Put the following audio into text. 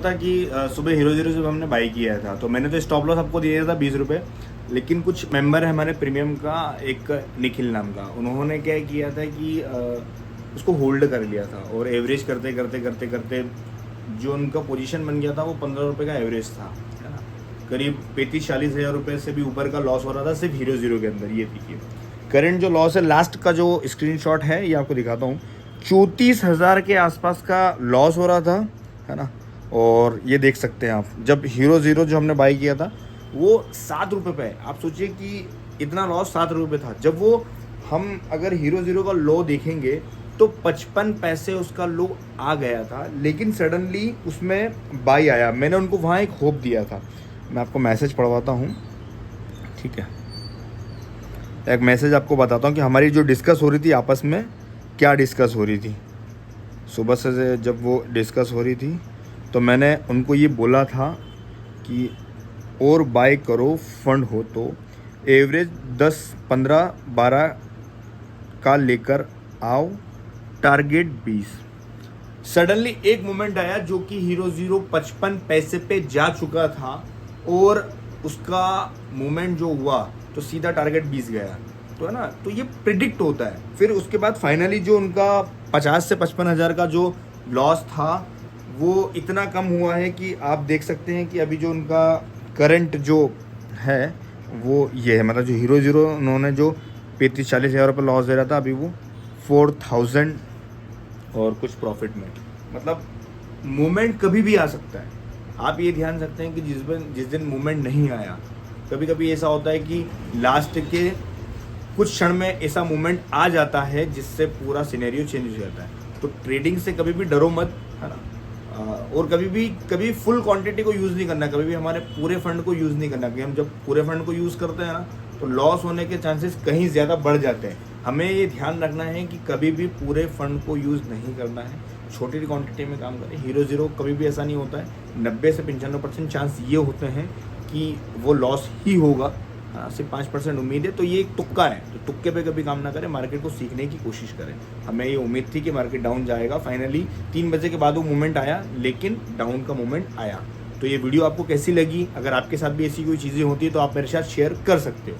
था कि सुबह हीरो जीरो जब हमने बाई किया था तो मैंने तो स्टॉप लॉस आपको दिया था 20 रुपये, लेकिन कुछ मेंबर है हमारे प्रीमियम का, एक निखिल नाम का, उन्होंने क्या किया था कि उसको होल्ड कर लिया था और एवरेज करते करते करते करते जो उनका पोजीशन बन गया था वो 15 रुपये का एवरेज था, है ना। करीब 35-40 हज़ार रुपये से भी ऊपर का लॉस हो रहा था सिर्फ हीरो जीरो के अंदर। ये देखिए करंट जो लॉस है, लास्ट का जो स्क्रीनशॉट है ये आपको दिखाता हूँ, 34,000 के आसपास का लॉस हो रहा था, है ना। और ये देख सकते हैं आप, जब हीरो ज़ीरो जो हमने बाई किया था वो 7 रुपये पे है। आप सोचिए कि इतना लॉस 7 रुपये था। जब वो हम अगर हीरो ज़ीरो का लो देखेंगे तो 55 पैसे उसका लो आ गया था, लेकिन सडनली उसमें बाई आया। मैंने उनको वहाँ एक होप दिया था, मैं आपको मैसेज पढ़वाता हूँ, ठीक है। एक मैसेज आपको बताता हूँ कि हमारी जो डिस्कस हो रही थी आपस में, क्या डिस्कस हो रही थी। सुबह से जब वो डिस्कस हो रही थी तो मैंने उनको ये बोला था कि और बाय करो, फंड हो तो एवरेज 10, 15, 12 का लेकर आओ, टारगेट 20। सडनली एक मोमेंट आया जो कि हीरो ज़ीरो 55 पैसे पे जा चुका था और उसका मोमेंट जो हुआ तो सीधा टारगेट 20 गया, तो है ना। तो ये प्रिडिक्ट होता है। फिर उसके बाद फाइनली जो उनका 50 से 55 हज़ार का जो लॉस था वो इतना कम हुआ है कि आप देख सकते हैं कि अभी जो उनका करंट जो है वो ये है, मतलब जो हीरो ज़ीरो उन्होंने जो 35-40 हज़ार रुपये लॉस दे रहा था, अभी वो 4,000 और कुछ प्रॉफिट में। मतलब मोमेंट कभी भी आ सकता है। आप ये ध्यान रखते हैं कि जिस दिन मोमेंट नहीं आया, कभी कभी ऐसा होता है कि लास्ट के कुछ क्षण में ऐसा मोमेंट आ जाता है जिससे पूरा सिनेरियो चेंज हो जाता है। तो ट्रेडिंग से कभी भी डरो मत, है ना। और कभी फुल क्वांटिटी को यूज़ नहीं करना, कभी भी हमारे पूरे फंड को यूज़ नहीं करना, क्योंकि हम जब पूरे फंड को यूज़ करते हैं ना तो लॉस होने के चांसेस कहीं ज़्यादा बढ़ जाते हैं। हमें ये ध्यान रखना है कि कभी भी पूरे फंड को यूज़ नहीं करना है, छोटी क्वांटिटी में काम करें। हीरो ज़ीरो कभी भी ऐसा नहीं होता है, 90 से 95% चांस ये होते हैं कि वो लॉस ही होगा, सिर्फ 5% उम्मीद है। तो ये एक तुक्का है, तो तुक्के पे कभी काम ना करें, मार्केट को सीखने की कोशिश करें। हमें ये उम्मीद थी कि मार्केट डाउन जाएगा, फाइनली 3 बजे के बाद वो मूवमेंट आया, लेकिन डाउन का मूवमेंट आया। तो ये वीडियो आपको कैसी लगी? अगर आपके साथ भी ऐसी कोई चीज़ें होती है तो आप मेरे साथ शेयर कर सकते हो।